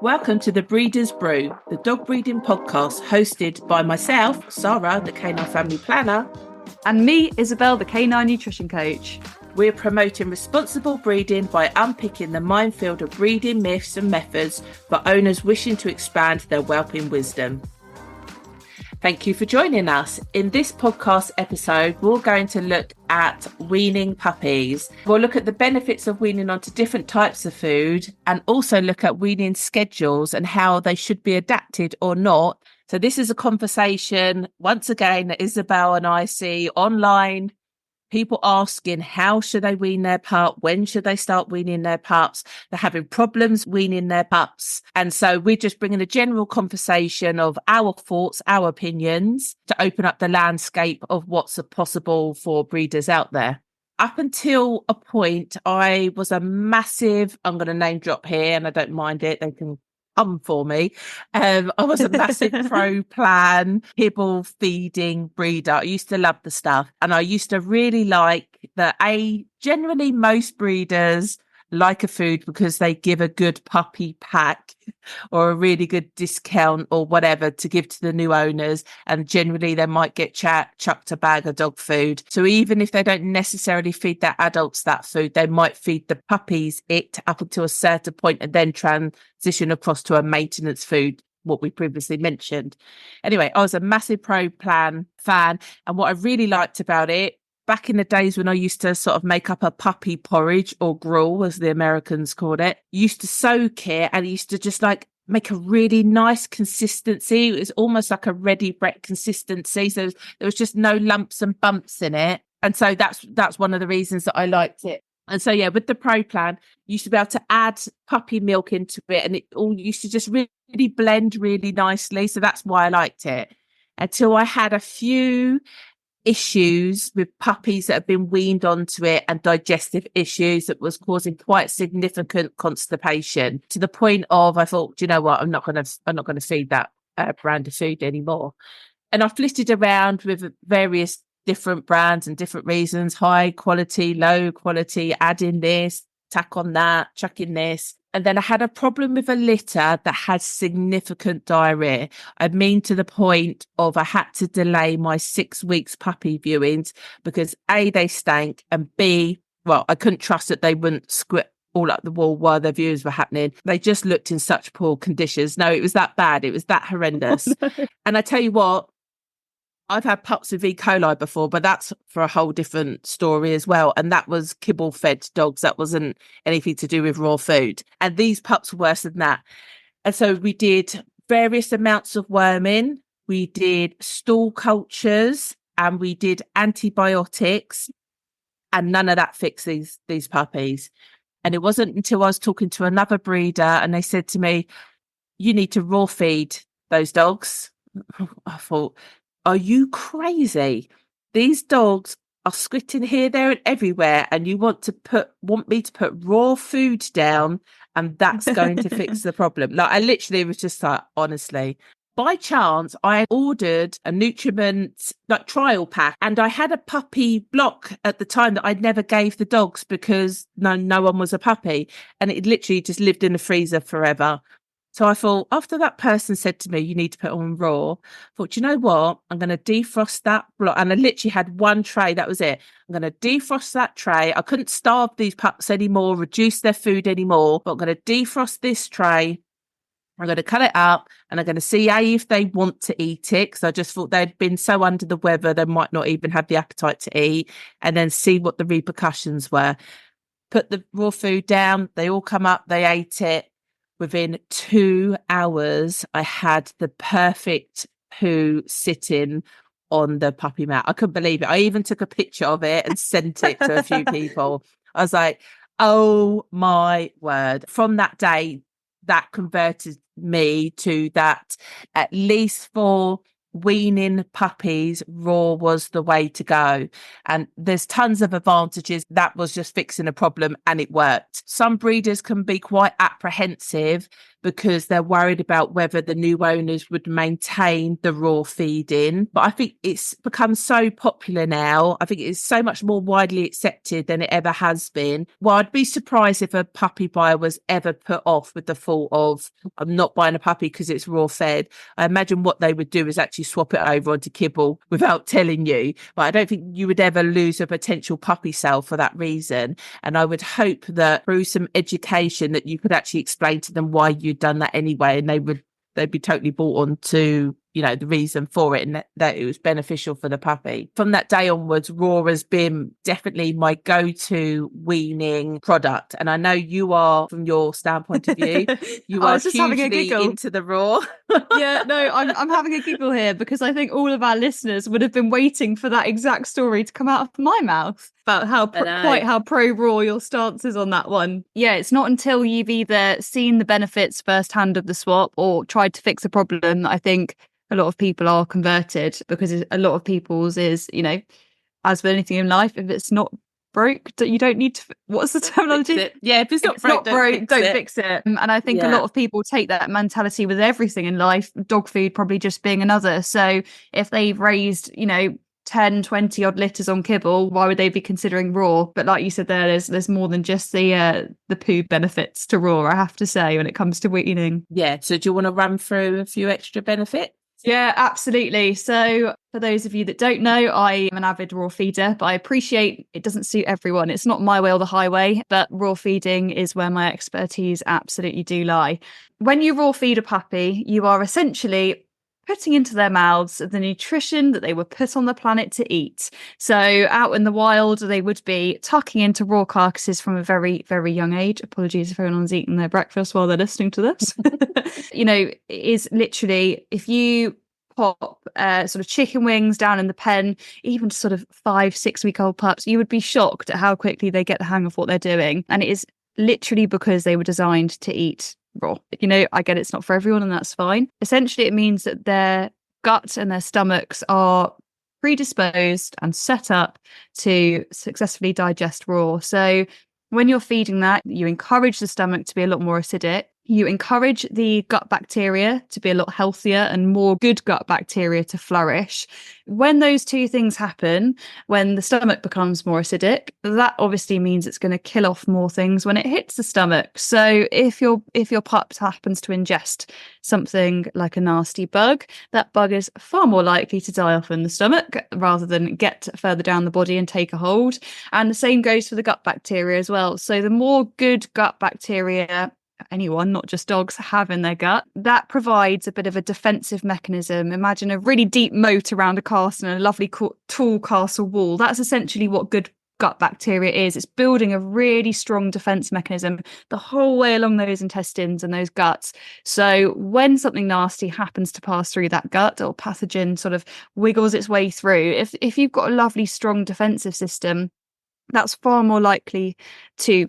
Welcome to The Breeder's Brew, the dog breeding podcast hosted by myself, Sarah, the Canine Family Planner, and me, Isabel, the Canine Nutrition Coach. We're promoting responsible breeding by unpicking the minefield of breeding myths and methods for owners wishing to expand their whelping wisdom. Thank you for joining us. In this podcast episode, we're going to look at weaning puppies. We'll look at the benefits of weaning onto different types of food and also look at weaning schedules and how they should be adapted or not. So this is a conversation, once again, that Isabel and I see online. People asking how should they wean their pup? When should they start weaning their pups? They're having problems weaning their pups. And so we're just bringing a general conversation of our thoughts, our opinions to open up the landscape of what's possible for breeders out there. Up until a point, I was a massive, I'm going to name drop here and I don't mind it. They can come for me. I was a massive pro plan kibble feeding breeder. I used to love the stuff, and I used to really like that. Generally most breeders like a food because they give a good puppy pack or a really good discount or whatever to give to the new owners, and generally they might get chucked a bag of dog food. So even if they don't necessarily feed their adults that food, they might feed the puppies it up until a certain point and then transition across to a maintenance food, what we previously mentioned. Anyway, I was a massive pro plan fan, and what I really liked about it, back in the days when I used to sort of make up a puppy porridge or gruel, as the Americans called it, used to soak it and used to just like make a really nice consistency. It was almost like a ready bread consistency. So there was just no lumps and bumps in it. And so that's one of the reasons that I liked it. And so, yeah, with the Pro Plan, you used to be able to add puppy milk into it, and it all used to just really blend really nicely. So that's why I liked it. Until I had a few issues with puppies that have been weaned onto it and digestive issues that was causing quite significant constipation, to the point of I thought, do you know what, I'm not going to feed that brand of food anymore. And I flitted around with various different brands and different reasons: high quality, low quality, adding this, tack on that, chuck in this. And then I had a problem with a litter that had significant diarrhea. I mean, to the point of I had to delay my 6 weeks puppy viewings because A, they stank, and B, well, I couldn't trust that they wouldn't squit all up the wall while their views were happening. They just looked in such poor conditions. No, it was that bad. It was that horrendous. Oh, no. And I tell you what, I've had pups with E. coli before, but that's for a whole different story as well. And that was kibble-fed dogs. That wasn't anything to do with raw food. And these pups were worse than that. And so we did various amounts of worming. We did stool cultures and we did antibiotics. And none of that fixed these puppies. And it wasn't until I was talking to another breeder and they said to me, you need to raw feed those dogs. I thought, are you crazy? These dogs are squitting here, there, and everywhere, and you want me to put raw food down, and that's going to fix the problem? Like, I literally was just like, honestly. By chance, I ordered a nutriment like trial pack, and I had a puppy block at the time that I'd never gave the dogs because no one was a puppy, and it literally just lived in the freezer forever. So I thought, after that person said to me, you need to put on raw, I thought, you know what? I'm going to defrost that block. And I literally had one tray. That was it. I'm going to defrost that tray. I couldn't starve these pups anymore, reduce their food anymore, but I'm going to defrost this tray. I'm going to cut it up and I'm going to see if they want to eat it. Because I just thought they'd been so under the weather, they might not even have the appetite to eat, and then see what the repercussions were. Put the raw food down. They all come up. They ate it. Within 2 hours, I had the perfect poo sitting on the puppy mat. I couldn't believe it. I even took a picture of it and sent it to a few people. I was like, oh my word. From that day, that converted me to that, at least for weaning puppies, raw was the way to go. And there's tons of advantages. That was just fixing a problem and it worked. Some breeders can be quite apprehensive because they're worried about whether the new owners would maintain the raw feeding. But I think it's become so popular now. I think it's so much more widely accepted than it ever has been. Well, I'd be surprised if a puppy buyer was ever put off with the thought of, I'm not buying a puppy because it's raw fed. I imagine what they would do is actually swap it over onto kibble without telling you. But I don't think you would ever lose a potential puppy sale for that reason. And I would hope that through some education that you could actually explain to them why you'd done that anyway, and they'd be totally bought on to, the reason for it, and that it was beneficial for the puppy. From that day onwards, raw has been definitely my go-to weaning product. And I know you are, from your standpoint of view, you are just having a hugely giggle. into the raw. Yeah, no, I'm having a giggle here because I think all of our listeners would have been waiting for that exact story to come out of my mouth about how pro raw your stance is on that one. Yeah, it's not until you've either seen the benefits firsthand of the swap or tried to fix a problem that I think a lot of people are converted, because a lot of people's is, as with anything in life, if it's not broke, you don't need to, what's the terminology? Yeah, if it's not broke, don't fix it. And I think a lot of people take that mentality with everything in life, dog food probably just being another. So if they've raised 10, 20 odd litters on kibble, why would they be considering raw? But like you said there, there's more than just the poo benefits to raw, I have to say, when it comes to weaning. Yeah, so do you want to run through a few extra benefits? Yeah, absolutely. So for those of you that don't know, I am an avid raw feeder, but I appreciate it doesn't suit everyone. It's not my way or the highway, but raw feeding is where my expertise absolutely do lie. When you raw feed a puppy, you are essentially putting into their mouths the nutrition that they were put on the planet to eat. So out in the wild, they would be tucking into raw carcasses from a very, very young age. Apologies if anyone's eating their breakfast while they're listening to this. It is literally, if you pop sort of chicken wings down in the pen, even sort of 5-6 week old pups, you would be shocked at how quickly they get the hang of what they're doing. And it is literally because they were designed to eat raw. I get it's not for everyone, and that's fine. Essentially, it means that their gut and their stomachs are predisposed and set up to successfully digest raw. So when you're feeding that, you encourage the stomach to be a lot more acidic. You encourage the gut bacteria to be a lot healthier and more good gut bacteria to flourish. When those two things happen, when the stomach becomes more acidic, that obviously means it's going to kill off more things when it hits the stomach. So if your pup happens to ingest something like a nasty bug, that bug is far more likely to die off in the stomach rather than get further down the body and take a hold. And the same goes for the gut bacteria as well. So the more good gut bacteria anyone, not just dogs, have in their gut, that provides a bit of a defensive mechanism. Imagine a really deep moat around a castle and a lovely tall castle wall. That's essentially what good gut bacteria is. It's building a really strong defense mechanism the whole way along those intestines and those guts. So when something nasty happens to pass through that gut, or pathogen sort of wiggles its way through, if you've got a lovely strong defensive system, that's far more likely to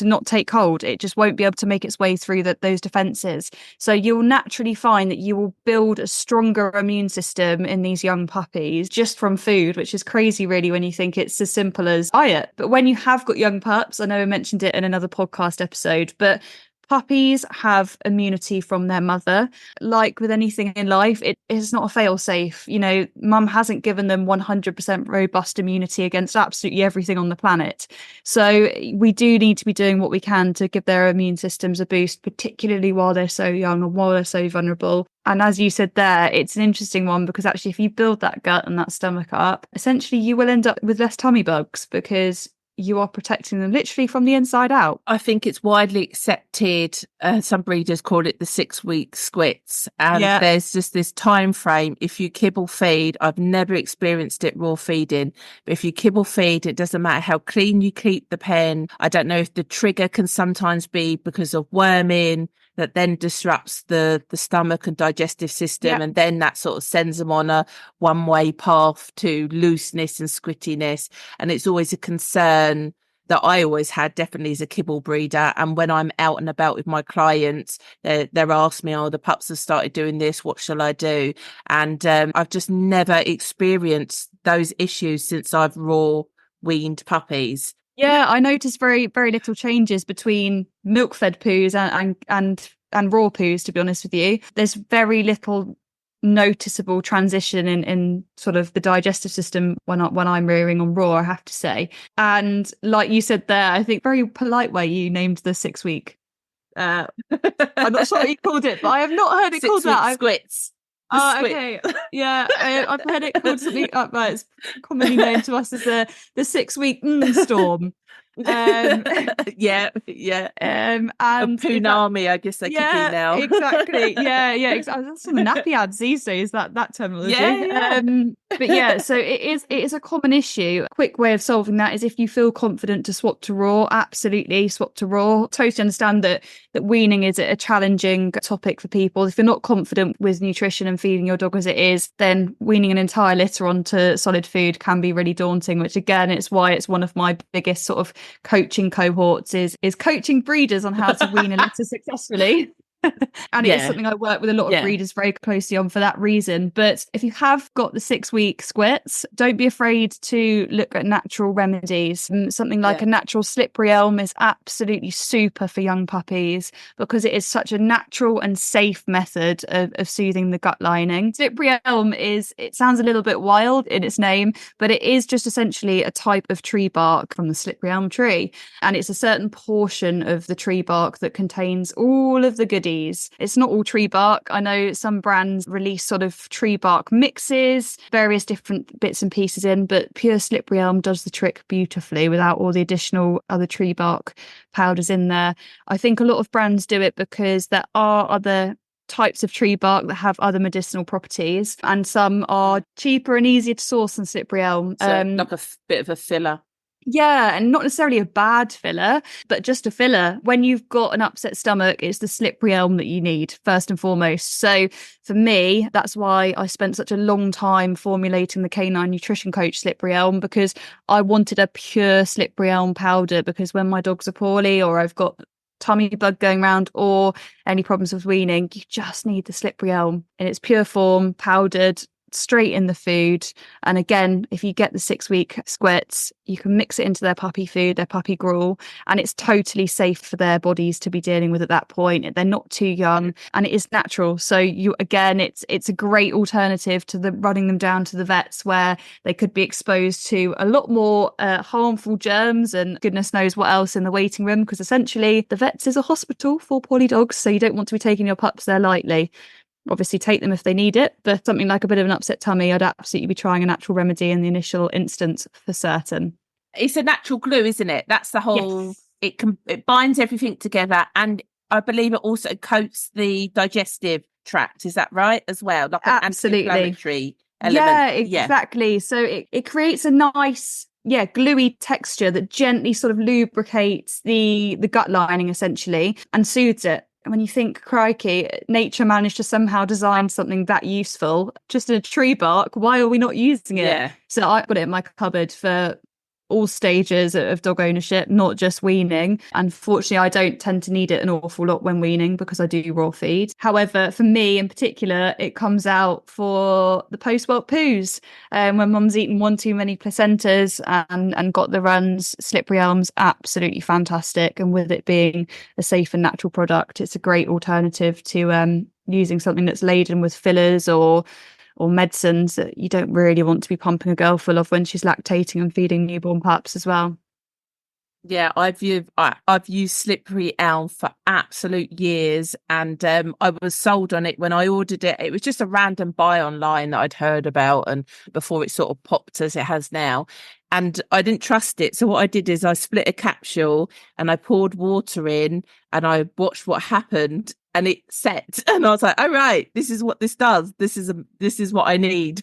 not take hold. It just won't be able to make its way through those defenses. So you'll naturally find that you will build a stronger immune system in these young puppies just from food, which is crazy really when you think it's as simple as diet. But when you have got young pups, I know I mentioned it in another podcast episode, but puppies have immunity from their mother. Like with anything in life, it is not a fail-safe. Mum hasn't given them 100% robust immunity against absolutely everything on the planet. So we do need to be doing what we can to give their immune systems a boost, particularly while they're so young and while they're so vulnerable. And as you said there, it's an interesting one because actually if you build that gut and that stomach up, essentially you will end up with less tummy bugs because you are protecting them literally from the inside out. I think it's widely accepted. Some breeders call it the 6-week squits. And there's just this time frame. If you kibble feed, I've never experienced it raw feeding, but if you kibble feed, it doesn't matter how clean you keep the pen. I don't know if the trigger can sometimes be because of worming that then disrupts the stomach and digestive system. And then that sort of sends them on a one-way path to looseness and squittiness. And it's always a concern that I always had definitely as a kibble breeder. And when I'm out and about with my clients, they're asking me, oh, the pups have started doing this, what shall I do? And I've just never experienced those issues since I've raw weaned puppies. Yeah, I noticed very, very little changes between milk-fed poos and raw poos, to be honest with you. There's very little noticeable transition in sort of the digestive system when I'm rearing on raw, I have to say. And like you said there, I think very polite way you named the 6-week. I'm not sure what you called it, but I have not heard it called that. Squits. Okay. Yeah, I've heard it called something. Right, it's commonly known to us as the 6-week storm. Yeah. And Punami, I guess they could be now. Exactly. Yeah. Exactly. That's some nappy ads these days. That terminology. Yeah. But yeah, so it is a common issue. A quick way of solving that is if you feel confident to swap to raw, absolutely swap to raw. Totally understand that weaning is a challenging topic for people. If you're not confident with nutrition and feeding your dog as it is, then weaning an entire litter onto solid food can be really daunting, which again, it's why it's one of my biggest sort of coaching cohorts is coaching breeders on how to wean a litter successfully. And it is something I work with a lot of breeders very closely on for that reason. But if you have got the 6-week squits, don't be afraid to look at natural remedies. Something like a natural slippery elm is absolutely super for young puppies because it is such a natural and safe method of soothing the gut lining. Slippery elm it sounds a little bit wild in its name, but it is just essentially a type of tree bark from the slippery elm tree. And it's a certain portion of the tree bark that contains all of the goodies. It's not all tree bark. I know some brands release sort of tree bark mixes, various different bits and pieces in, but pure slippery elm does the trick beautifully without all the additional other tree bark powders in there. I think a lot of brands do it because there are other types of tree bark that have other medicinal properties, and some are cheaper and easier to source than slippery elm. So like a bit of a filler. Yeah, and not necessarily a bad filler, but just a filler. When you've got an upset stomach, it's the slippery elm that you need first and foremost. So for me, that's why I spent such a long time formulating the canine nutrition coach slippery elm, because I wanted a pure slippery elm powder, because when my dogs are poorly or I've got tummy bug going around or any problems with weaning, you just need the slippery elm in its pure form, powdered, straight in the food. And again, if you get the 6-week squits, you can mix it into their puppy food, their puppy gruel, and it's totally safe for their bodies to be dealing with at that point. They're not too young and it is natural. So it's a great alternative to running them down to the vets where they could be exposed to a lot more harmful germs and goodness knows what else in the waiting room, because essentially the vets is a hospital for poorly dogs, so you don't want to be taking your pups there lightly. Obviously take them if they need it, but something like a bit of an upset tummy, I'd absolutely be trying a natural remedy in the initial instance for certain. It's a natural glue, isn't it? That's the whole, it binds everything together, and I believe it also coats the digestive tract. Is that right as well? Like an anti-inflammatory element. Yeah, exactly. So it creates a nice gluey texture that gently sort of lubricates the gut lining essentially and soothes it. And when you think, crikey, nature managed to somehow design something that useful just in a tree bark, why are we not using it? Yeah. So I've got it in my cupboard for all stages of dog ownership, not just weaning. Unfortunately, I don't tend to need it an awful lot when weaning because I do raw feed. However, for me in particular, it comes out for the post-welt poos. When mum's eaten one too many placentas and got the runs, slippery elm's absolutely fantastic. And with it being a safe and natural product, it's a great alternative to using something that's laden with fillers or medicines that you don't really want to be pumping a girl full of when she's lactating and feeding newborn pups as well. Yeah, I've used slippery elm for absolute years, and I was sold on it when I ordered it. It was just a random buy online that I'd heard about, and before it sort of popped as it has now. And I didn't trust it. So what I did is I split a capsule and I poured water in and I watched what happened, and it set. And I was like, oh, right, this is what this does. This is what I need.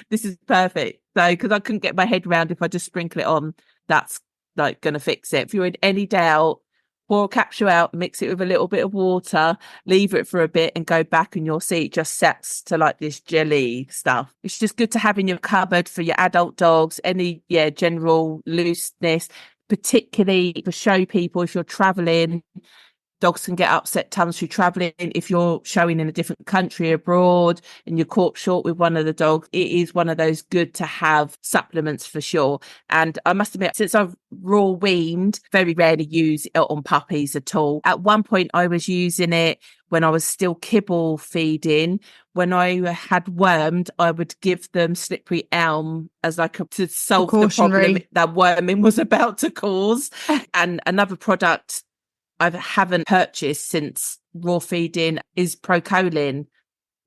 This is perfect. So, because I couldn't get my head around if I just sprinkle it on, that's like going to fix it. If you're in any doubt, pour a capsule out, mix it with a little bit of water, leave it for a bit and go back, and you'll see it just sets to like this jelly stuff. It's just good to have in your cupboard for your adult dogs, any general looseness. particularly for show people, if you're traveling. Dogs can get upset tons through traveling. If you're showing in a different country abroad and you're caught short with one of the dogs, it is one of those good to have supplements for sure. And I must admit, since I've raw weaned, very rarely use it on puppies at all. At one point, I was using it when I was still kibble feeding. When I had wormed, I would give them slippery elm as like to solve the problem that worming was about to cause. And another product I haven't purchased since raw feeding is procolin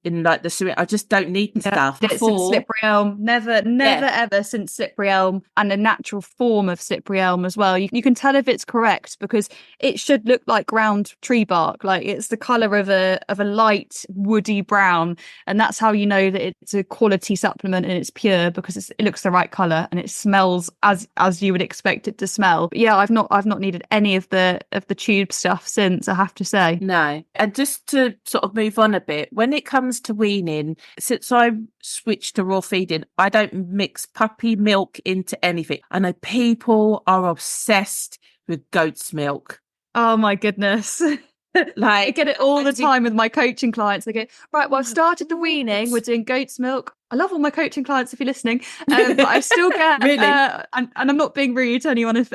in like the syringe. I just don't need stuff. Since slippery elm, never ever since slippery elm, and a natural form of slippery elm as well. You can tell if it's correct because it should look like ground tree bark. Like it's the colour of a light woody brown, and that's how you know that it's a quality supplement and it's pure because it looks the right colour and it smells as you would expect it to smell. But yeah, I've not needed any of the tube stuff since, I have to say. No. And just to sort of move on a bit, when it comes to weaning, since I switched to raw feeding, I don't mix puppy milk into anything. I know people are obsessed with goat's milk. Oh my goodness. Like, I get it all the time with my coaching clients. They go, right, well, I've started the weaning. We're doing goat's milk. I love all my coaching clients if you're listening. But I still get, really? And I'm not being rude to anyone if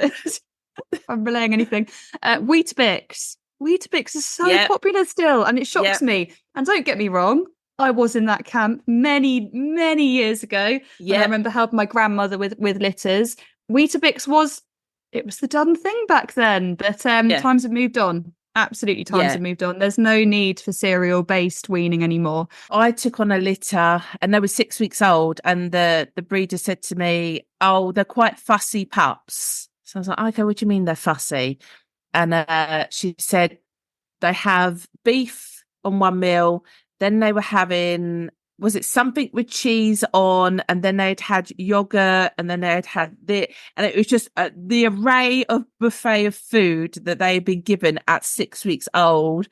I'm relaying anything. Weetabix. Weetabix is so popular still, and it shocks me. And don't get me wrong, I was in that camp many, many years ago. I remember helping my grandmother with litters. Weetabix was the done thing back then, but times have moved on. Absolutely, times have moved on. There's no need for cereal-based weaning anymore. I took on a litter, and they were 6 weeks old, and the breeder said to me, "Oh, they're quite fussy pups." So I was like, "Okay, what do you mean they're fussy?" And she said they have beef on one meal, then they were having, was it something with cheese on, and then they'd had yogurt, and then they'd had and it was just the array of buffet of food that they had been given at 6 weeks old,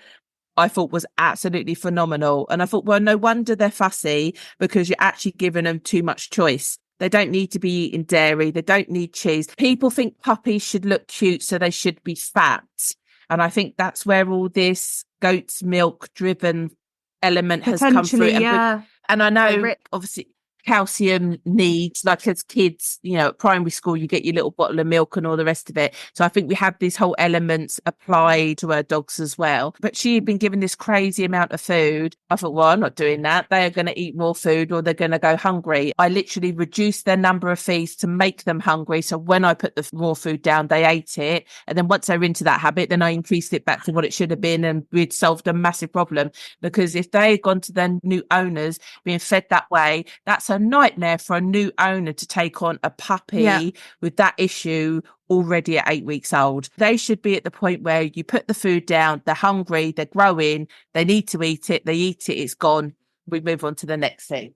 I thought was absolutely phenomenal. And I thought, well, no wonder they're fussy, because you're actually giving them too much choice. They don't need to be eating dairy. They don't need cheese. People think puppies should look cute, so they should be fat. And I think that's where all this goat's milk driven element has come through. And I know, obviously, calcium needs, like as kids, at primary school, you get your little bottle of milk and all the rest of it. So I think we have these whole elements applied to our dogs as well. But she had been given this crazy amount of food. I thought, well, I'm not doing that. They are going to eat more food or they're going to go hungry. I literally reduced their number of feeds to make them hungry. So when I put the raw food down, they ate it. And then once they were into that habit, then I increased it back to what it should have been, and we'd solved a massive problem. Because if they had gone to their new owners being fed that way, that's a nightmare for a new owner to take on a puppy with that issue already at 8 weeks old. They should be at the point where you put the food down, they're hungry, they're growing, they need to eat it, they eat it, it's gone. We move on to the next thing.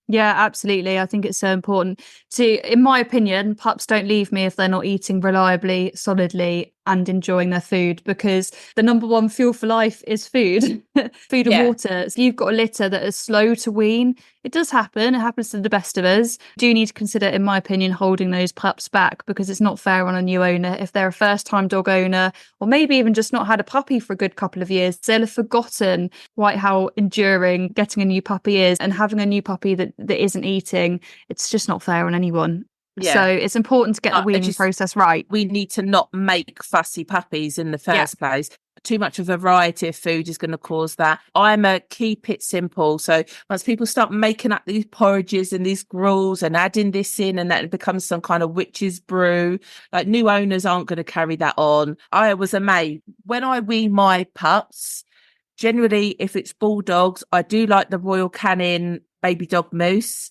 Yeah, absolutely. I think it's so important in my opinion, pups don't leave me if they're not eating reliably, solidly, and enjoying their food, because the number one fuel for life is food. Food and water. So you've got a litter that is slow to wean. It does happen. It happens to the best of us. Do need to consider, in my opinion, holding those pups back, because it's not fair on a new owner. If they're a first-time dog owner, or maybe even just not had a puppy for a good couple of years, they'll have forgotten quite how enduring getting a new puppy is, and having a new puppy that isn't eating. It's just not fair on anyone. Yeah. So it's important to get the weaning process right. We need to not make fussy puppies in the first place. Too much of a variety of food is going to cause that. I'm a keep it simple. So once people start making up these porridges and these gruels and adding this in, and that it becomes some kind of witch's brew, like new owners aren't going to carry that on. I was amazed. When I wean my pups, generally, if it's bulldogs, I do like the Royal Canin baby dog mousse,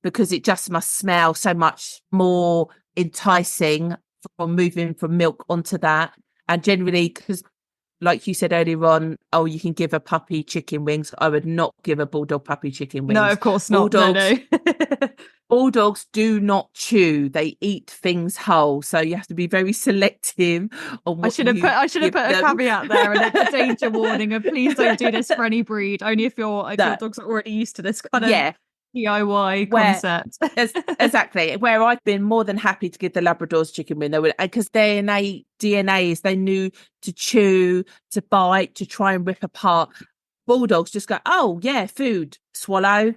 because it just must smell so much more enticing from moving from milk onto that. And generally, because like you said earlier on, you can give a puppy chicken wings. I would not give a bulldog puppy chicken wings. No, of course not. No. Bulldogs do not chew; they eat things whole. So you have to be very selective on what I should have put a caveat there and a danger warning of please don't do this for any breed. Only if your dogs are already used to this kind of DIY where concept. exactly where I've been more than happy to give the Labradors chicken wing. They were, because their innate DNA is they knew to chew, to bite, to try and rip apart. Bulldogs just go, oh yeah, food, swallow.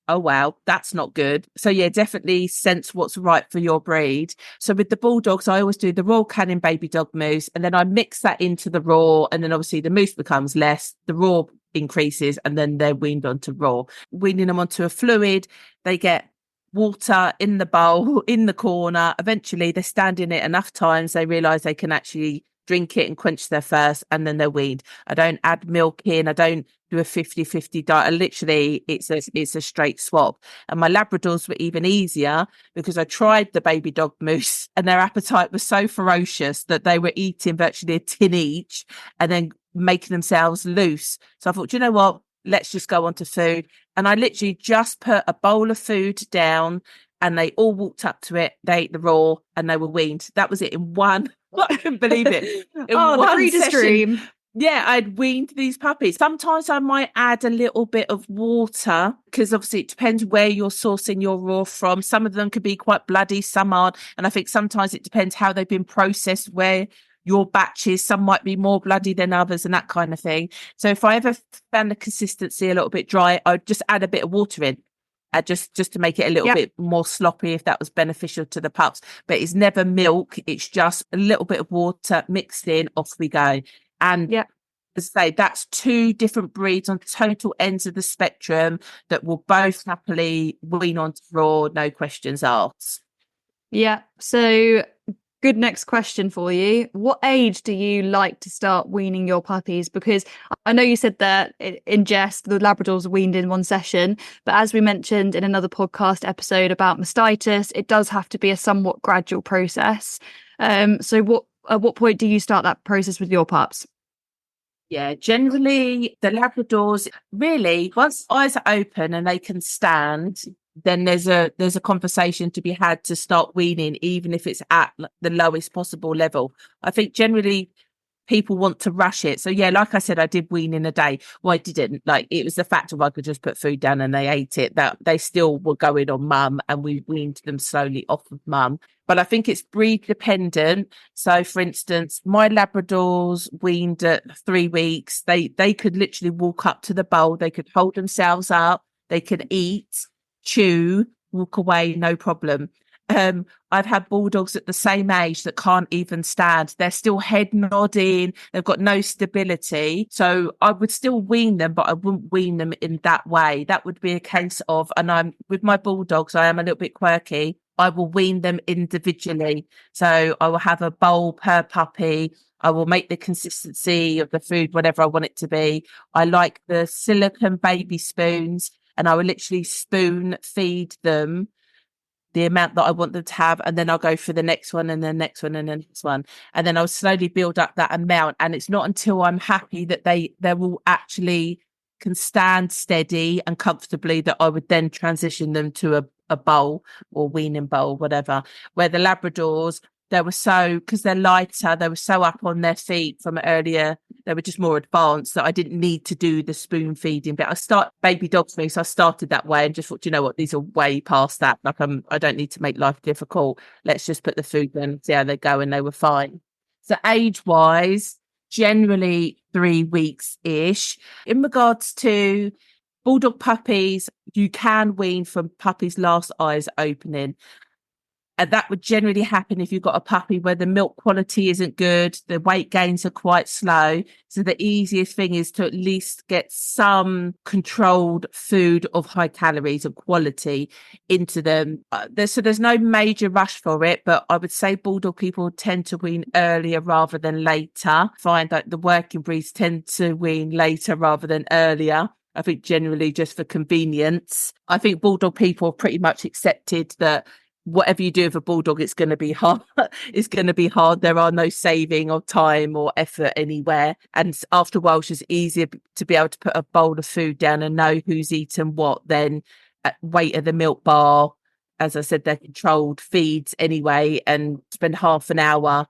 Oh wow, that's not good. So yeah, definitely sense what's right for your breed. So with the Bulldogs, I always do the Royal Canin baby dog mousse, and then I mix that into the raw, and then obviously the mousse becomes less, the raw increases, and then they're weaned onto raw. Weaning them onto a fluid, they get water in the bowl, in the corner. Eventually they stand in it enough times, they realise they can actually drink it and quench their thirst, and then they're weaned. I don't add milk in. I don't do a 50-50 diet. Literally, it's a straight swap. And my Labradors were even easier because I tried the baby dog mousse and their appetite was so ferocious that they were eating virtually a tin each and then making themselves loose. So I thought, you know what? Let's just go on to food. And I literally just put a bowl of food down and they all walked up to it. They ate the raw and they were weaned. That was it in one. I couldn't believe it. The breeder's dream. Yeah, I'd weaned these puppies. Sometimes I might add a little bit of water because obviously it depends where you're sourcing your raw from. Some of them could be quite bloody, some aren't. And I think sometimes it depends how they've been processed, where your batches, some might be more bloody than others and that kind of thing. So if I ever found the consistency a little bit dry, I'd just add a bit of water in. Just to make it a little bit more sloppy if that was beneficial to the pups. But it's never milk. It's just a little bit of water mixed in, off we go. And as I say, that's two different breeds on total ends of the spectrum that will both happily wean onto raw, no questions asked. Yeah. So good next question for you. What age do you like to start weaning your puppies? Because I know you said that in jest, the Labradors are weaned in one session, but as we mentioned in another podcast episode about mastitis, it does have to be a somewhat gradual process. So at what point do you start that process with your pups? Yeah, generally the Labradors, really, once eyes are open and they can stand, then there's a conversation to be had to start weaning, even if it's at the lowest possible level. I think generally people want to rush it. So yeah, like I said, I did wean in a day. Well, I didn't. Like, it was the fact of I could just put food down and they ate it, that they still were going on mum, and we weaned them slowly off of mum. But I think it's breed dependent. So for instance, my Labradors weaned at 3 weeks. They could literally walk up to the bowl. They could hold themselves up. They could eat, chew, walk away, no problem. I've had Bulldogs at the same age that can't even stand. They're still head nodding. They've got no stability. So I would still wean them, but I wouldn't wean them in that way. That would be a case of, and I'm with my Bulldogs, I am a little bit quirky. I will wean them individually. So I will have a bowl per puppy. I will make the consistency of the food whatever I want it to be. I like the silicone baby spoons, and I will literally spoon feed them the amount that I want them to have, and then I'll go for the next one and the next one and the next one, and then I'll slowly build up that amount. And it's not until I'm happy that they will actually can stand steady and comfortably that I would then transition them to a bowl or weaning bowl, whatever. Where the Labradors, they were so, because they're lighter, they were so up on their feet from earlier, they were just more advanced, that I didn't need to do the spoon feeding bit. I start baby dogs for me, so I started that way and just thought, you know what, these are way past that. Like, I don't need to make life difficult. Let's just put the food in and see how they go, and they were fine. So age wise, generally 3 weeks ish. In regards to Bulldog puppies, you can wean from puppies' last eyes opening. And that would generally happen if you've got a puppy where the milk quality isn't good, the weight gains are quite slow. So the easiest thing is to at least get some controlled food of high calories and quality into them. So there's no major rush for it, but I would say Bulldog people tend to wean earlier rather than later. Find that the working breeds tend to wean later rather than earlier. I think generally just for convenience. I think Bulldog people have pretty much accepted that whatever you do with a Bulldog, it's going to be hard. It's going to be hard. There are no saving of time or effort anywhere. And after a while, it's just easier to be able to put a bowl of food down and know who's eaten what than wait at the milk bar. As I said, they're controlled feeds anyway, and spend half an hour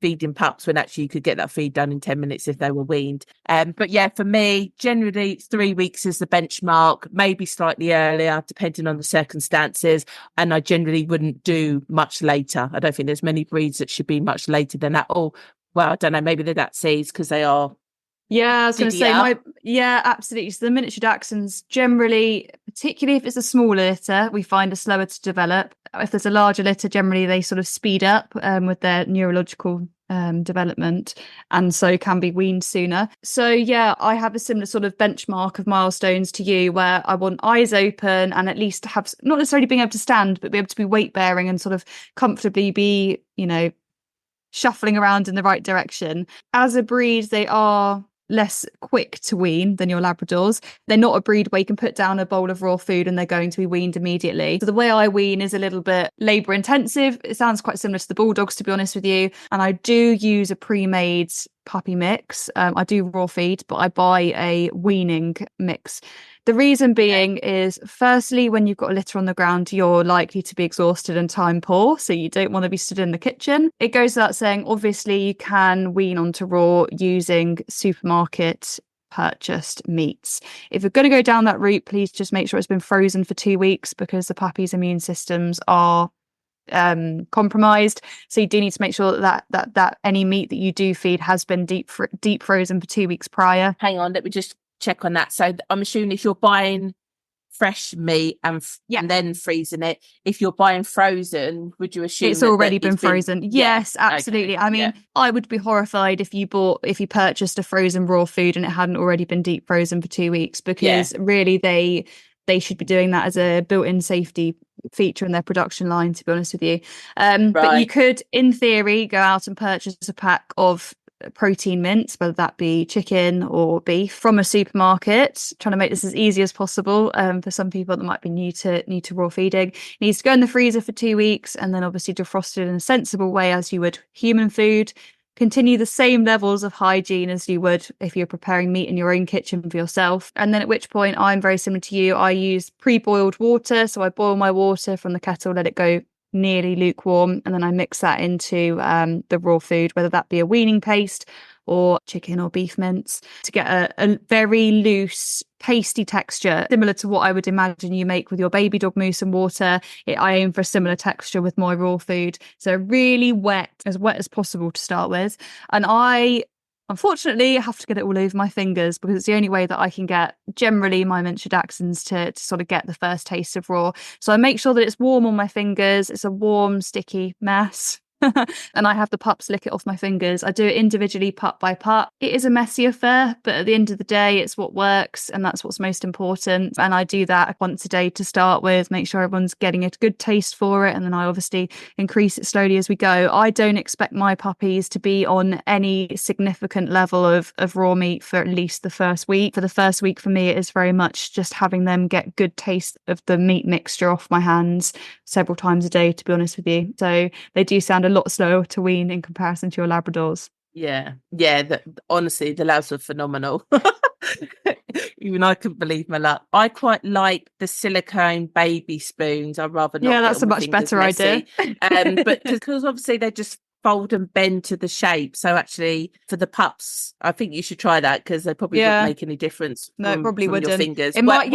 feeding pups when actually you could get that feed done in 10 minutes if they were weaned. But yeah, for me, generally 3 weeks is the benchmark, maybe slightly earlier, depending on the circumstances. And I generally wouldn't do much later. I don't think there's many breeds that should be much later than that. Oh, well, I don't know, maybe they're Dachshunds because they are. Yeah, I was going to say absolutely. So the miniature Dachshunds generally, particularly if it's a smaller litter, we find are slower to develop. If there's a larger litter, generally they sort of speed up with their neurological development, and so can be weaned sooner. So yeah, I have a similar sort of benchmark of milestones to you, where I want eyes open and at least have not necessarily being able to stand, but be able to be weight bearing and sort of comfortably be, shuffling around in the right direction. As a breed, they are less quick to wean than your Labradors. They're not a breed where you can put down a bowl of raw food and they're going to be weaned immediately. So the way I wean is a little bit labour intensive. It sounds quite similar to the Bulldogs, to be honest with you. And I do use a pre-made puppy mix. I do raw feed, but I buy a weaning mix. The reason being is, firstly, when you've got a litter on the ground, you're likely to be exhausted and time poor, so you don't want to be stood in the kitchen. It goes without saying, obviously, you can wean onto raw using supermarket purchased meats. If you're going to go down that route, please just make sure it's been frozen for 2 weeks, because the puppy's immune systems are compromised. So you do need to make sure that any meat that you do feed has been deep frozen for 2 weeks prior. Hang on, let me just check on that. So I'm assuming if you're buying fresh meat and then freezing it, if you're buying frozen, would you assume it's already been frozen? Yes, absolutely. Okay. I mean, I would be horrified if you purchased a frozen raw food and it hadn't already been deep frozen for 2 weeks, because really they should be doing that as a built-in safety feature in their production line, to be honest with you. But you could, in theory, go out and purchase a pack of protein mince, whether that be chicken or beef, from a supermarket. Trying to make this as easy as possible for some people that might be new to raw feeding. It needs to go in the freezer for 2 weeks, and then obviously defrosted in a sensible way as you would human food. Continue the same levels of hygiene as you would if you're preparing meat in your own kitchen for yourself. And then at which point, I'm very similar to you. I use pre-boiled water. So I boil my water from the kettle, let it go nearly lukewarm, and then I mix that into the raw food, whether that be a weaning paste or chicken or beef mince, to get a very loose, pasty texture, similar to what I would imagine you make with your baby dog mousse and water. I aim for a similar texture with my raw food. So really wet as possible to start with. And I, unfortunately, have to get it all over my fingers, because it's the only way that I can get, generally, my miniature Dachshunds to sort of get the first taste of raw. So I make sure that it's warm on my fingers. It's a warm, sticky mess. And I have the pups lick it off my fingers. I do it individually, pup by pup. It is a messy affair, but at the end of the day, it's what works, and that's what's most important. And I do that once a day to start with, make sure everyone's getting a good taste for it, and then I obviously increase it slowly as we go. I don't expect my puppies to be on any significant level of raw meat for at least the first week. For the first week, for me, it is very much just having them get good taste of the meat mixture off my hands several times a day, to be honest with you. So they do sound a lot slower to wean in comparison to your Labradors. Honestly, the labs are phenomenal. Even I couldn't believe my luck. I quite like the silicone baby spoons. I'd rather not. That's a much better idea. But because obviously they just fold and bend to the shape. So actually, for the pups, I think you should try that, because they probably wouldn't make any difference. No, it probably wouldn't. Your fingers. In my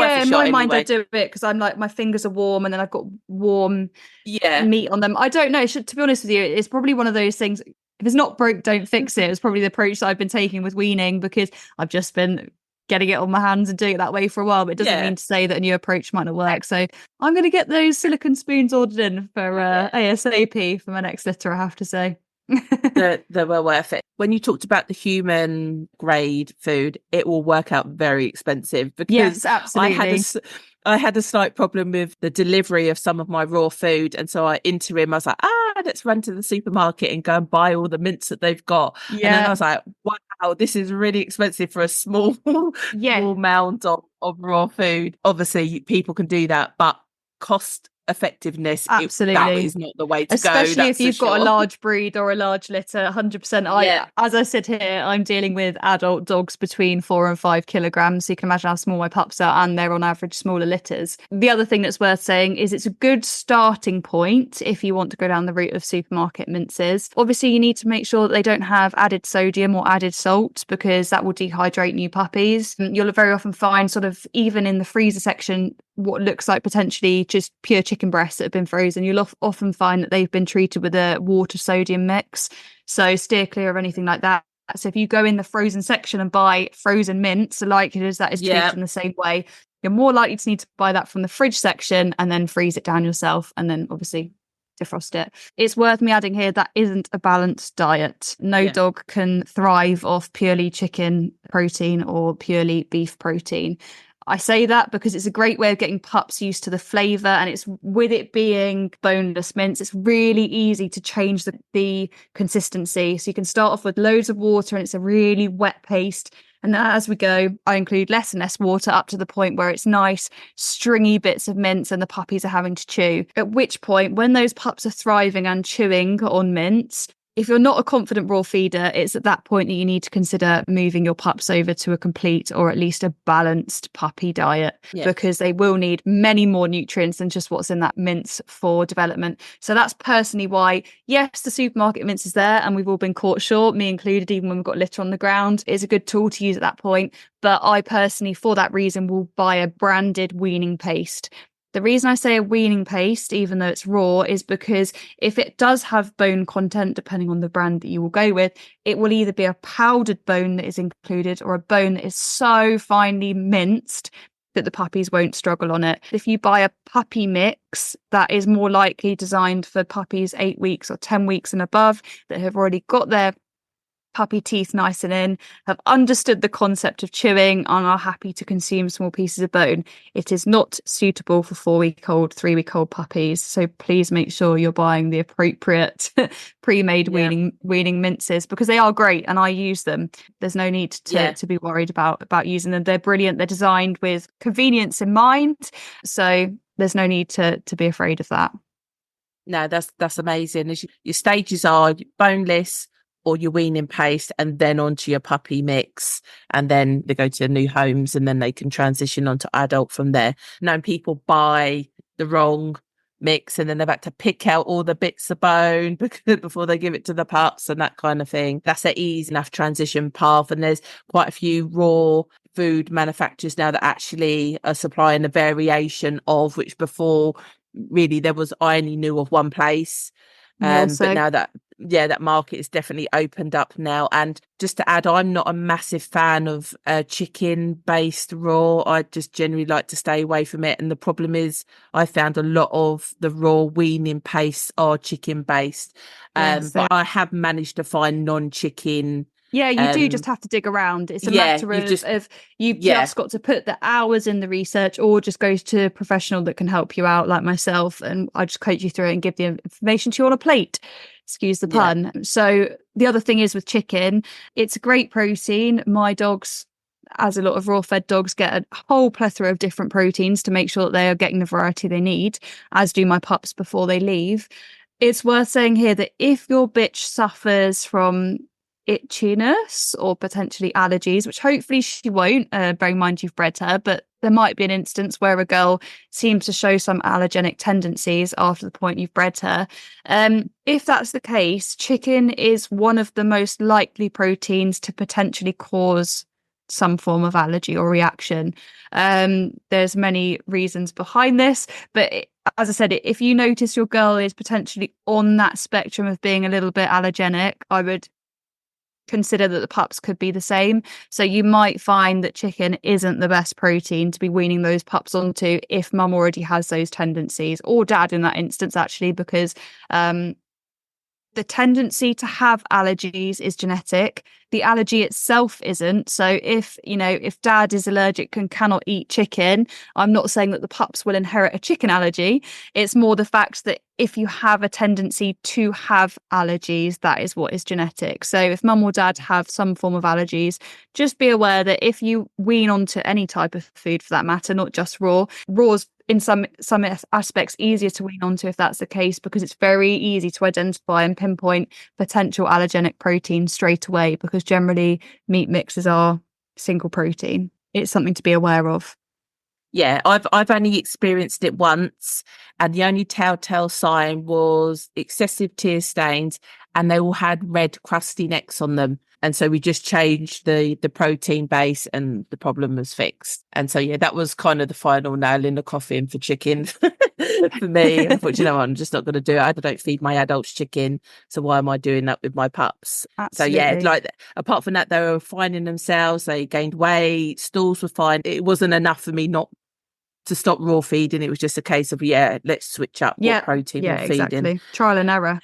mind, I do it because I'm like, my fingers are warm, and then I've got warm meat on them. I don't know. To be honest with you, it's probably one of those things. If it's not broke, don't fix it. It's probably the approach that I've been taking with weaning, because I've just been getting it on my hands and doing it that way for a while, but it doesn't mean to say that a new approach might not work. So I'm going to get those silicone spoons ordered in for ASAP for my next litter, I have to say. They're well worth it. When you talked about the human grade food, it will work out very expensive, because yes, absolutely. I had a slight problem with the delivery of some of my raw food, and so I was like, let's run to the supermarket and go and buy all the mince that they've got. And then I was like, wow, this is really expensive for a small mound of raw food. Obviously, people can do that, but cost effectiveness, that Absolutely. is not the way to go. Especially if That's for you've got a sure. large breed or a large litter, 100%. As I sit here, I'm dealing with adult dogs between 4 and 5 kilograms. So you can imagine how small my pups are, and they're on average smaller litters. The other thing that's worth saying is it's a good starting point if you want to go down the route of supermarket minces. Obviously, you need to make sure that they don't have added sodium or added salt, because that will dehydrate new puppies. You'll very often find, sort of even in the freezer section, what looks like potentially just pure chicken breasts that have been frozen. You'll often find that they've been treated with a water sodium mix. So steer clear of anything like that. So if you go in the frozen section and buy frozen mints, the likelihood is that is treated in the same way. You're more likely to need to buy that from the fridge section and then freeze it down yourself, and then obviously defrost it. It's worth me adding here that isn't a balanced diet. No dog can thrive off purely chicken protein or purely beef protein. I say that because it's a great way of getting pups used to the flavour, and it's, with it being boneless mince, it's really easy to change the consistency. So you can start off with loads of water and it's a really wet paste. And as we go, I include less and less water up to the point where it's nice, stringy bits of mince and the puppies are having to chew. At which point, when those pups are thriving and chewing on mince, if you're not a confident raw feeder, it's at that point that you need to consider moving your pups over to a complete or at least a balanced puppy diet, because they will need many more nutrients than just what's in that mince for development. So that's personally why, yes, the supermarket mince is there and we've all been caught short, me included, even when we've got litter on the ground. It's a good tool to use at that point. But I personally, for that reason, will buy a branded weaning paste. The reason I say a weaning paste, even though it's raw, is because if it does have bone content, depending on the brand that you will go with, it will either be a powdered bone that is included or a bone that is so finely minced that the puppies won't struggle on it. If you buy a puppy mix, that is more likely designed for puppies 8 weeks or 10 weeks and above that have already got their puppy teeth nice and in, have understood the concept of chewing, and are happy to consume small pieces of bone. It is not suitable for 4-week-old, 3-week-old puppies. So please make sure you're buying the appropriate pre-made weaning minces, because they are great and I use them. There's no need to be worried about using them. They're brilliant. They're designed with convenience in mind. So there's no need to be afraid of that. No, that's amazing. Your stages are boneless or your weaning paste, and then onto your puppy mix, and then they go to new homes, and then they can transition onto adult from there. Now, people buy the wrong mix and then they've had to pick out all the bits of bone before they give it to the pups and that kind of thing. That's an easy enough transition path, and there's quite a few raw food manufacturers now that actually are supplying a variation of, which before really there was, I only knew of one place. But now that market is definitely opened up now. And just to add, I'm not a massive fan of chicken based raw. I just generally like to stay away from it. And the problem is I found a lot of the raw weaning pastes are chicken based. But I have managed to find non-chicken. Yeah, you do just have to dig around. It's a matter of you've just got to put the hours in the research, or just go to a professional that can help you out, like myself, and I just coach you through it and give the information to you on a plate. Excuse the pun. Yeah. So the other thing is with chicken, it's a great protein. My dogs, as a lot of raw fed dogs, get a whole plethora of different proteins to make sure that they are getting the variety they need, as do my pups before they leave. It's worth saying here that if your bitch suffers from itchiness or potentially allergies, which hopefully she won't, bear in mind you've bred her, but there might be an instance where a girl seems to show some allergenic tendencies after the point you've bred her. If that's the case, chicken is one of the most likely proteins to potentially cause some form of allergy or reaction. There's many reasons behind this, but as I said, if you notice your girl is potentially on that spectrum of being a little bit allergenic, I would consider that the pups could be the same. So you might find that chicken isn't the best protein to be weaning those pups onto if mum already has those tendencies, or dad in that instance, actually, because the tendency to have allergies is genetic. the allergy itself isn't. So if dad is allergic and cannot eat chicken, I'm not saying that the pups will inherit a chicken allergy. It's more the fact that if you have a tendency to have allergies, that is what is genetic. So if mum or dad have some form of allergies, just be aware that if you wean onto any type of food for that matter, not just raw's in some aspects easier to wean onto if that's the case, because it's very easy to identify and pinpoint potential allergenic protein straight away, because generally meat mixes are single protein. It's something to be aware of. Yeah, I've only experienced it once, and the only telltale sign was excessive tear stains, and they all had red crusty necks on them. And so we just changed the protein base and the problem was fixed. And so, yeah, that was kind of the final nail in the coffin for chicken for me. I thought, I'm just not going to do it. I don't feed my adults chicken. So why am I doing that with my pups? Absolutely. So, yeah, like apart from that, they were finding themselves. They gained weight. Stools were fine. It wasn't enough for me not to stop raw feeding. It was just a case of, let's switch up what protein we're feeding. Exactly. Trial and error.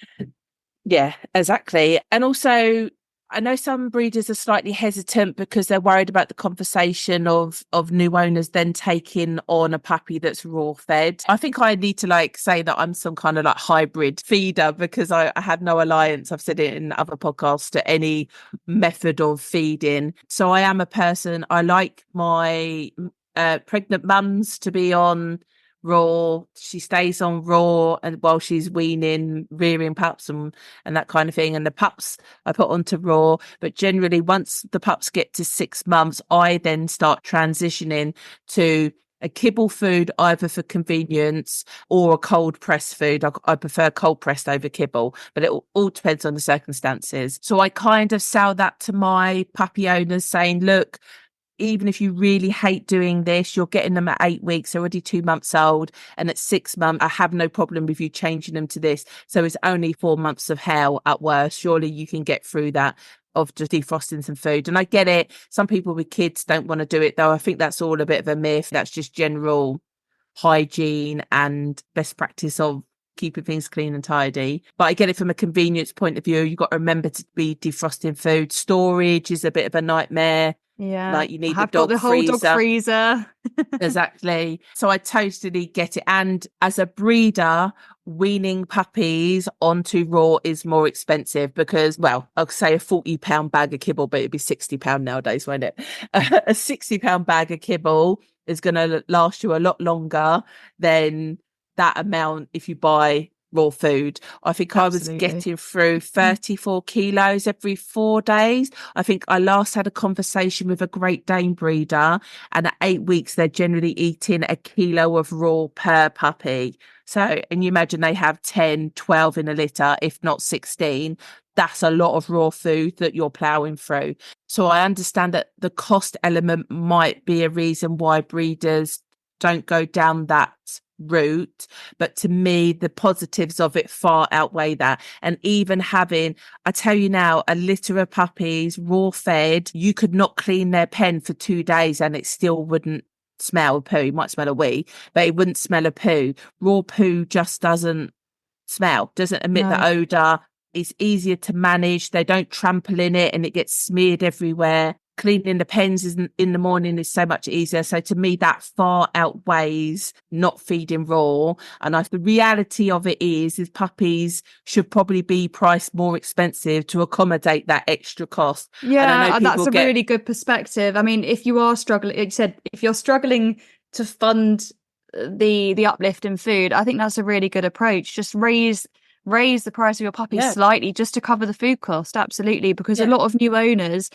Yeah, exactly. And also, I know some breeders are slightly hesitant because they're worried about the conversation of new owners then taking on a puppy that's raw fed. I think I need to say that I'm some kind of hybrid feeder, because I have no alliance, I've said it in other podcasts, to any method of feeding. So I am a person, I like my pregnant mums to be on raw. She stays on raw and while she's weaning, rearing pups and that kind of thing, and the pups I put onto raw. But generally once the pups get to 6 months, I then start transitioning to a kibble food, either for convenience or a cold pressed food. I prefer cold pressed over kibble, but it all depends on the circumstances. So I kind of sell that to my puppy owners, saying, look, even if you really hate doing this, you're getting them at 8 weeks, they're already 2 months old. And at 6 months, I have no problem with you changing them to this. So it's only 4 months of hell at worst. Surely you can get through that, of just defrosting some food. And I get it. Some people with kids don't want to do it, though. I think that's all a bit of a myth. That's just general hygiene and best practice of keeping things clean and tidy. But I get it from a convenience point of view. You've got to remember to be defrosting food. Storage is a bit of a nightmare. Yeah, you need I've got the whole dog freezer. Exactly. So I totally get it. And as a breeder, weaning puppies onto raw is more expensive because, well, I'll say a £40 bag of kibble, but it'd be £60 nowadays, won't it? A £60 bag of kibble is going to last you a lot longer than that amount if you buy raw food. I think Absolutely. I was getting through 34 kilos every 4 days. I think I last had a conversation with a Great Dane breeder, and at 8 weeks they're generally eating a kilo of raw per puppy. So, and you imagine they have 10, 12 in a litter, if not 16. That's a lot of raw food that you're ploughing through. So I understand that the cost element might be a reason why breeders don't go down that route, but to me the positives of it far outweigh that. And even having, I tell you now, a litter of puppies raw fed, you could not clean their pen for 2 days and it still wouldn't smell poo. You might smell a wee, but it wouldn't smell a poo. Raw poo just doesn't emit the odor. It's easier to manage. They don't trample in it and it gets smeared everywhere. Cleaning the pens in the morning is so much easier. So to me, that far outweighs not feeding raw. And the reality of it is puppies should probably be priced more expensive to accommodate that extra cost. Yeah, and that's a really good perspective. I mean, if you are struggling, like you said, if you're struggling to fund the uplift in food, I think that's a really good approach. Just raise the price of your puppy slightly just to cover the food cost. Absolutely. Because a lot of new owners,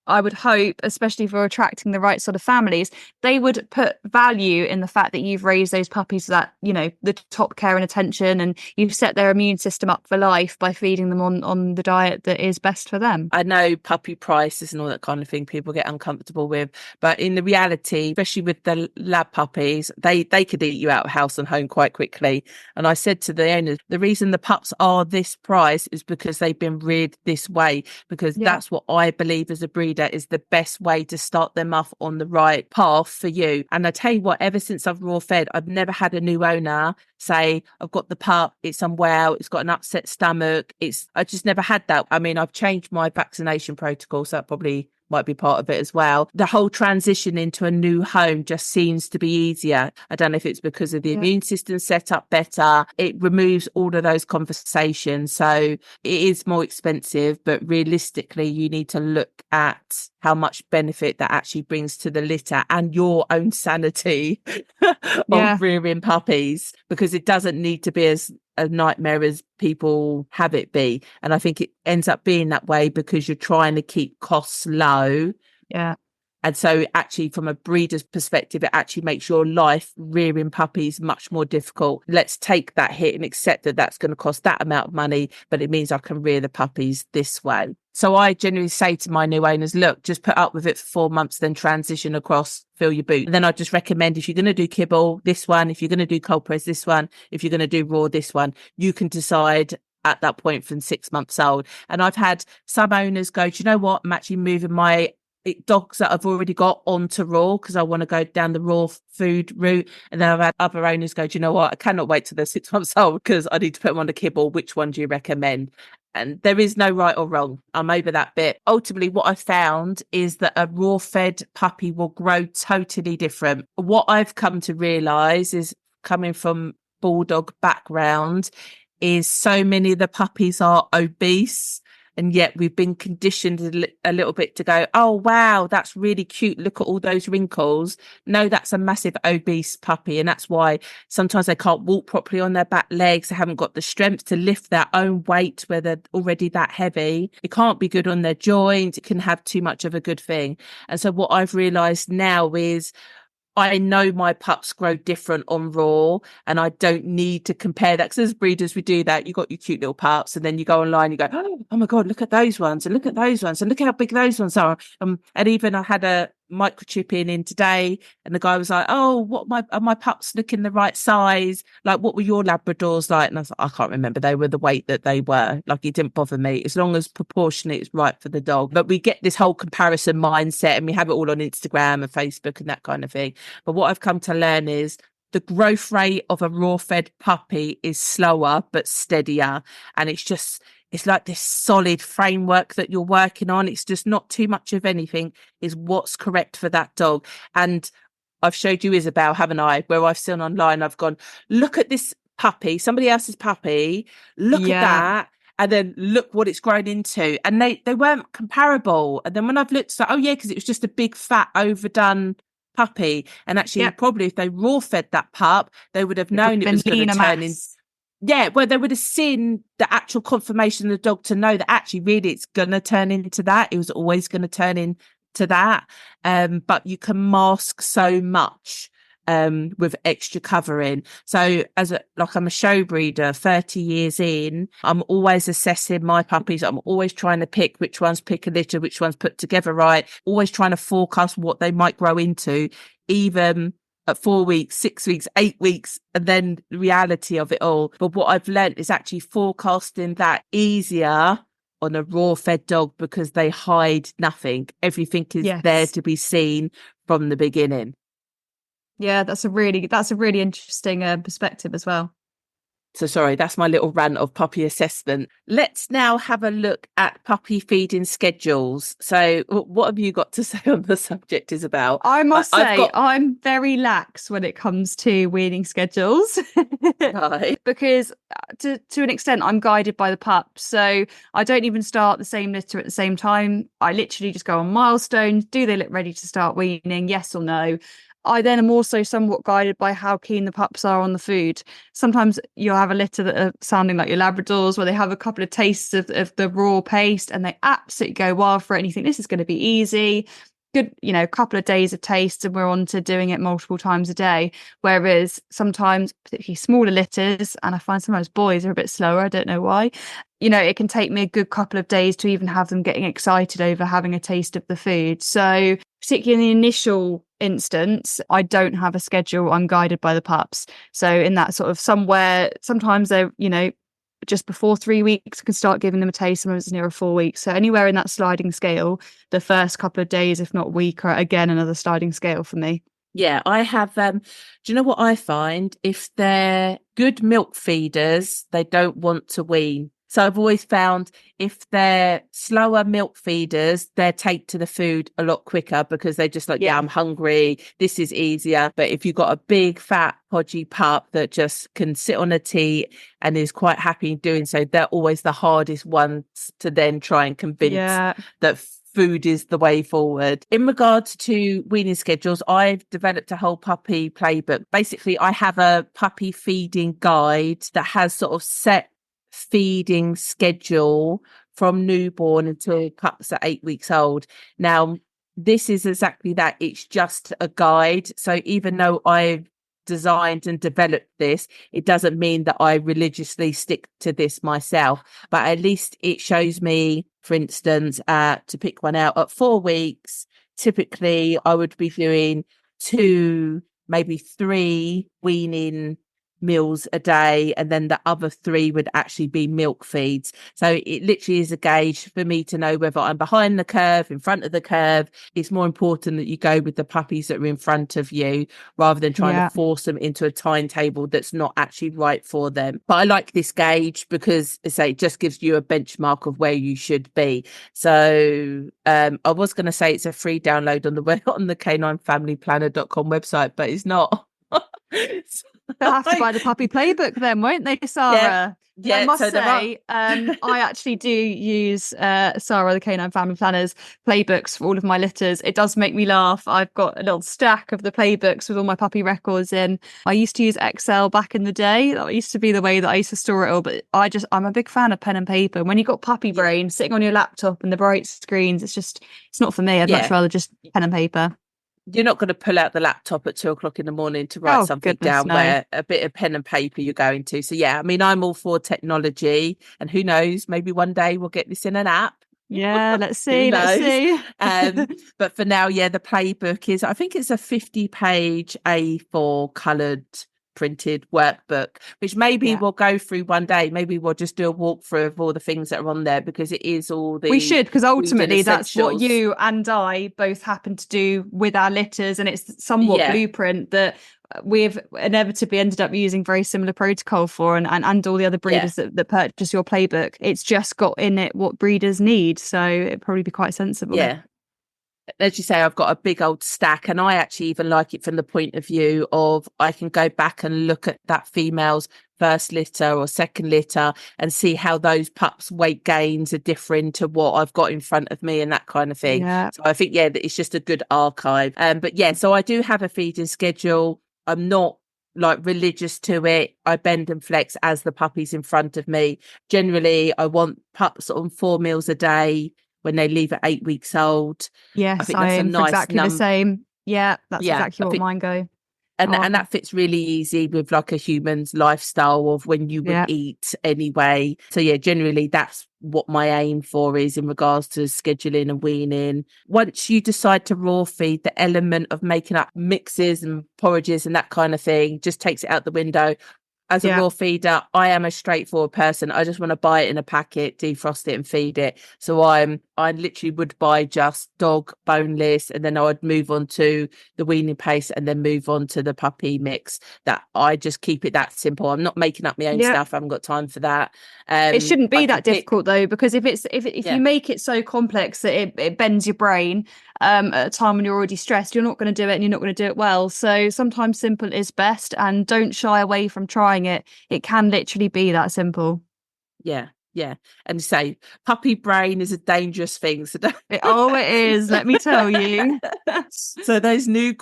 I would hope, especially for attracting the right sort of families, they would put value in the fact that you've raised those puppies to that, the top care and attention, and you've set their immune system up for life by feeding them on the diet that is best for them. I know puppy prices and all that kind of thing people get uncomfortable with, but in the reality, especially with the lab puppies, they could eat you out of house and home quite quickly. And I said to the owners, the reason the pups are this price is because they've been reared this way, because that's what I believe as a breeder breeder is the best way to start them off on the right path for you. And I tell you what, ever since I've raw fed, I've never had a new owner say, I've got the pup, it's unwell, it's got an upset stomach. I just never had that. I mean, I've changed my vaccination protocol, so that probably might be part of it as well. The whole transition into a new home just seems to be easier. I don't know if it's because of the immune system set up better. It removes all of those conversations. So it is more expensive, but realistically, you need to look at how much benefit that actually brings to the litter and your own sanity of rearing puppies, because it doesn't need to be as a nightmare as people have it be. And I think it ends up being that way because you're trying to keep costs low. Yeah. And so actually from a breeder's perspective, it actually makes your life rearing puppies much more difficult. Let's take that hit and accept that that's going to cost that amount of money, but it means I can rear the puppies this way. So I generally say to my new owners, look, just put up with it for 4 months, then transition across, fill your boot. And then I just recommend, if you're going to do kibble, this one, if you're going to do cold press, this one, if you're going to do raw, this one, you can decide at that point from 6 months old. And I've had some owners go, do you know what? I'm actually moving my dogs that I've already got onto raw because I want to go down the raw food route. And then I've had other owners go, do you know what? I cannot wait till they're 6 months old because I need to put them on the kibble. Which one do you recommend? And there is no right or wrong. I'm over that bit. Ultimately, what I found is that a raw fed puppy will grow totally different. What I've come to realise is, coming from bulldog background, is so many of the puppies are obese. And yet we've been conditioned a little bit to go, oh, wow, that's really cute. Look at all those wrinkles. No, that's a massive obese puppy. And that's why sometimes they can't walk properly on their back legs. They haven't got the strength to lift their own weight where they're already that heavy. It can't be good on their joints. It can have too much of a good thing. And so what I've realised now is, I know my pups grow different on raw, and I don't need to compare that, because as breeders, we do that. You got your cute little pups, and then you go online, you go, oh my God, look at those ones, and look at those ones, and look how big those ones are. And even I had a microchip in today, and the guy was like, oh, are my pups looking the right size? Like, what were your Labradors like? And I was like, I can't remember. They were the weight that they were. Like, it didn't bother me as long as proportionate is right for the dog. But we get this whole comparison mindset, and we have it all on Instagram and Facebook and that kind of thing. But what I've come to learn is the growth rate of a raw fed puppy is slower but steadier, and it's like this solid framework that you're working on. It's just not too much of anything, is what's correct for that dog. And I've showed you Isabel, haven't I? Where I've seen online, I've gone, look at this puppy, somebody else's puppy, look at that. And then look what it's grown into. And they weren't comparable. And then when I've looked, oh yeah, because it was just a big fat overdone puppy. And actually probably if they raw fed that pup, they would have known it was going to turn into, well, they would have seen the actual confirmation of the dog to know that actually really it's going to turn into that. It was always going to turn into that. But you can mask so much with extra covering. So I'm a show breeder, 30 years in, I'm always assessing my puppies. I'm always trying to pick which ones pick a litter, which ones put together right, always trying to forecast what they might grow into, even at 4 weeks, 6 weeks, 8 weeks, and then the reality of it all. But what I've learned is actually forecasting that easier on a raw fed dog, because they hide nothing. Everything is there to be seen from the beginning. Yeah, that's a really interesting perspective as well. So sorry, that's my little rant of puppy assessment. Let's now have a look at puppy feeding schedules. So what have you got to say on the subject, Isabel? I must say, I'm very lax when it comes to weaning schedules. Right. Because to an extent, I'm guided by the pup. So I don't even start the same litter at the same time. I literally just go on milestones. Do they look ready to start weaning? Yes or no? I then am also somewhat guided by how keen the pups are on the food. Sometimes you'll have a litter that are sounding like your Labradors, where they have a couple of tastes of the raw paste and they absolutely go wild for it, and you think this is going to be easy. Good, a couple of days of taste and we're on to doing it multiple times a day. Whereas sometimes, particularly smaller litters, and I find sometimes boys are a bit slower, I don't know why, it can take me a good couple of days to even have them getting excited over having a taste of the food. So particularly in the initial instance, I don't have a schedule. I'm guided by the pups. So in that sort of sometimes they're, just before 3 weeks, I can start giving them a taste. Sometimes it's nearer 4 weeks. So anywhere in that sliding scale, the first couple of days, if not week, are again another sliding scale for me. Yeah, I have. Do you know what I find? If they're good milk feeders, they don't want to wean. So I've always found if they're slower milk feeders, they take to the food a lot quicker because they're just like, yeah, I'm hungry. This is easier. But if you've got a big, fat, podgy pup that just can sit on a teat and is quite happy doing so, they're always the hardest ones to then try and convince that food is the way forward. In regards to weaning schedules, I've developed a whole puppy playbook. Basically, I have a puppy feeding guide that has sort of set feeding schedule from newborn until pups are 8 weeks old. Now, this is exactly that. It's just a guide. So even though I've designed and developed this, it doesn't mean that I religiously stick to this myself, but at least it shows me, for instance, to pick one out, at 4 weeks, typically I would be doing 2, maybe 3 weaning meals a day, and then the other 3 would actually be milk feeds. So it literally is a gauge for me to know whether I'm behind the curve, in front of the curve. It's more important that you go with the puppies that are in front of you rather than trying to force them into a timetable that's not actually right for them. But I like this gauge because, as I say, it just gives you a benchmark of where you should be. So I was going to say it's a free download on the caninefamilyplanner.com website, but it's not. They'll have to buy the puppy playbook then, won't they, Sarah? Yeah, I must say, I actually do use Sarah, the Canine Family Planners playbooks for all of my litters. It does make me laugh. I've got a little stack of the playbooks with all my puppy records in. I used to use Excel back in the day. That used to be the way that I used to store it all. But I'm a big fan of pen and paper. And when you've got puppy brain sitting on your laptop and the bright screens, it's not for me. I'd much rather just pen and paper. You're not going to pull out the laptop at 2:00 in the morning to write something down, where a bit of pen and paper you're going to. So yeah, I mean, I'm all for technology, and who knows, maybe one day we'll get this in an app. Yeah, let's see. But for now, the playbook is, I think it's a 50-page A4 coloured printed workbook, which maybe we'll go through one day. Maybe we'll just do a walkthrough of all the things that are on there, because it is all the... We should, because ultimately that's what you and I both happen to do with our litters, and it's somewhat blueprint that we've inevitably ended up using very similar protocol for, and all the other breeders that purchase your playbook. It's just got in it what breeders need, so it'd probably be quite sensible. As you say, I've got a big old stack, and I actually even like it from the point of view of I can go back and look at that female's first litter or second litter and see how those pups' weight gains are different to what I've got in front of me and that kind of thing. So I think it's just a good archive. So I do have a feeding schedule. I'm not like religious to it. I bend and flex as the puppy's in front of me. Generally, I want pups on 4 meals a day when they leave at 8 weeks old. Yes, I think that's a nice exactly the same. Yeah, that's exactly what mine go. And that fits really easy with like a human's lifestyle of when you would eat anyway. So generally that's what my aim for is in regards to scheduling and weaning. Once you decide to raw feed, the element of making up mixes and porridges and that kind of thing just takes it out the window. As a raw feeder, I am a straightforward person. I just want to buy it in a packet, defrost it and feed it. So I literally would buy just dog boneless, and then I would move on to the weaning paste and then move on to the puppy mix. That I just keep it that simple. I'm not making up my own stuff. I haven't got time for that. It shouldn't be that difficult though, because if you make it so complex that it bends your brain at a time when you're already stressed, you're not going to do it, and you're not going to do it well. So sometimes simple is best, and don't shy away from trying it. It can literally be that simple. And say puppy brain is a dangerous thing, so it is, let me tell you. So those new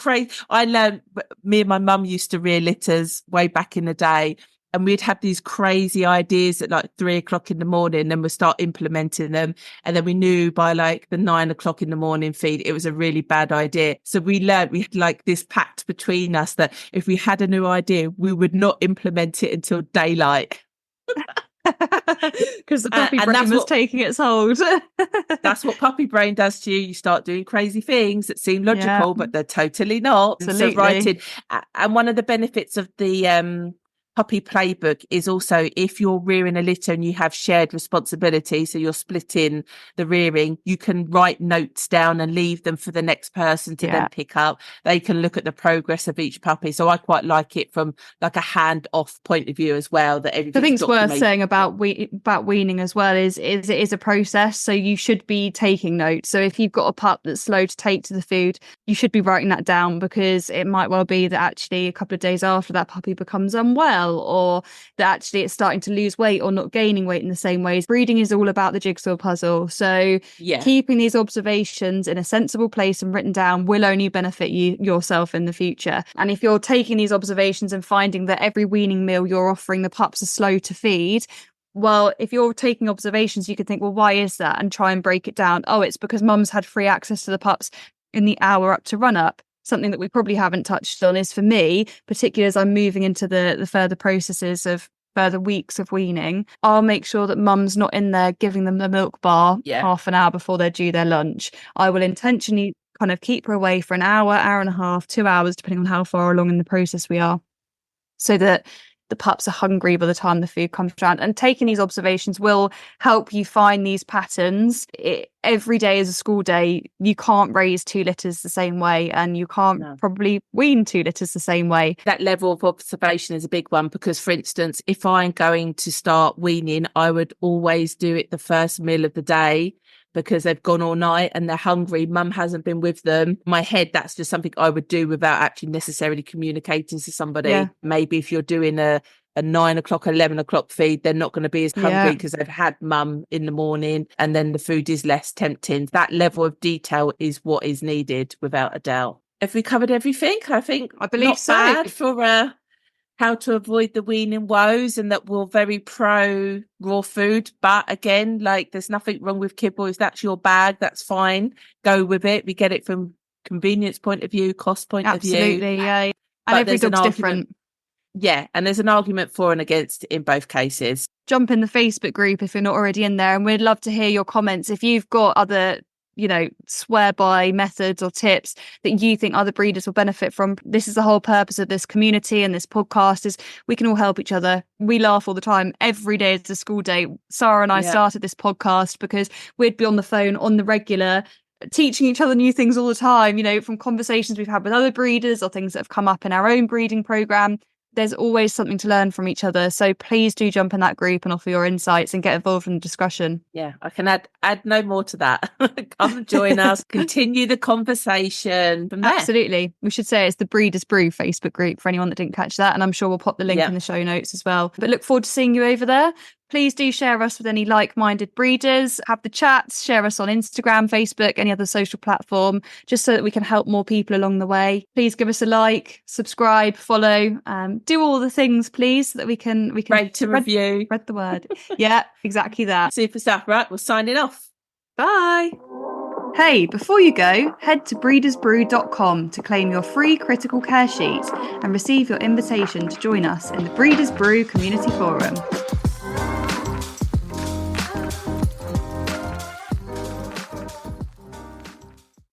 I learned, me and my mum used to rear litters way back in the day, and we'd have these crazy ideas at like 3:00 in the morning, and then we'd start implementing them. And then we knew by like the 9:00 in the morning feed, it was a really bad idea. So we had like this pact between us that if we had a new idea, we would not implement it until daylight. Because the puppy brain was taking its hold. That's what puppy brain does to you. You start doing crazy things that seem logical, but they're totally not. Absolutely. So writing, and one of the benefits of the puppy playbook is also, if you're rearing a litter and you have shared responsibility, so you're splitting the rearing, you can write notes down and leave them for the next person to then pick up. They can look at the progress of each puppy. So I quite like it from like a hand-off point of view as well. That everything's I think it's worth saying about weaning as well is it is a process. So you should be taking notes. So if you've got a pup that's slow to take to the food, you should be writing that down, because it might well be that actually a couple of days after that puppy becomes unwell, or that actually it's starting to lose weight or not gaining weight in the same ways. Breeding is all about the jigsaw puzzle. So keeping these observations in a sensible place and written down will only benefit yourself in the future. And if you're taking these observations and finding that every weaning meal you're offering the pups are slow to feed, well, if you're taking observations, you could think, well, why is that? And try and break it down. Oh, it's because mum's had free access to the pups in the hour up to run up. Something that we probably haven't touched on is, for me, particularly as I'm moving into the further processes of further weeks of weaning, I'll make sure that mum's not in there giving them the milk bar half an hour before they're due their lunch. I will intentionally kind of keep her away for an hour, hour and a half, 2 hours, depending on how far along in the process we are, so that the pups are hungry by the time the food comes around. And taking these observations will help you find these patterns. Every day is a school day. You can't raise 2 litters the same way, and you can't probably wean 2 litters the same way. That level of observation is a big one, because, for instance, if I'm going to start weaning, I would always do it the first meal of the day, because they've gone all night and they're hungry. Mum hasn't been with them. My head, that's just something I would do without actually necessarily communicating to somebody. Maybe if you're doing a 9 o'clock, 11 o'clock feed, they're not going to be as hungry because they've had mum in the morning, and then the food is less tempting. That level of detail is what is needed, without a doubt. Have we covered everything? I believe not so. Bad for how to avoid the weaning woes, and that we're very pro raw food. But again, like, there's nothing wrong with kibble. If that's your bag, that's fine. Go with it. We get it from convenience point of view, cost point of view. Absolutely, yeah. And every dog's different. Yeah, and there's an argument for and against in both cases. Jump in the Facebook group if you're not already in there, and we'd love to hear your comments. If you've got other swear by methods or tips that you think other breeders will benefit from. This is the whole purpose of this community and this podcast, is we can all help each other. We laugh all the time. Every day is a school day. Sarah and I started this podcast because we'd be on the phone on the regular, teaching each other new things all the time, from conversations we've had with other breeders or things that have come up in our own breeding program. There's always something to learn from each other. So please do jump in that group and offer your insights and get involved in the discussion. Yeah, I can add no more to that. Come join us, continue the conversation from there. Absolutely. We should say it's the Breeders Brew Facebook group for anyone that didn't catch that. And I'm sure we'll pop the link in the show notes as well. But look forward to seeing you over there. Please do share us with any like-minded breeders, have the chats, share us on Instagram, Facebook, any other social platform, just so that we can help more people along the way. Please give us a like, subscribe, follow, do all the things, please, so that we can rate and review. Spread the word. Yeah, exactly that. Super stuff. Right, we're signing off. Bye. Hey, before you go, head to breedersbrew.com to claim your free critical care sheet and receive your invitation to join us in the Breeders Brew Community Forum.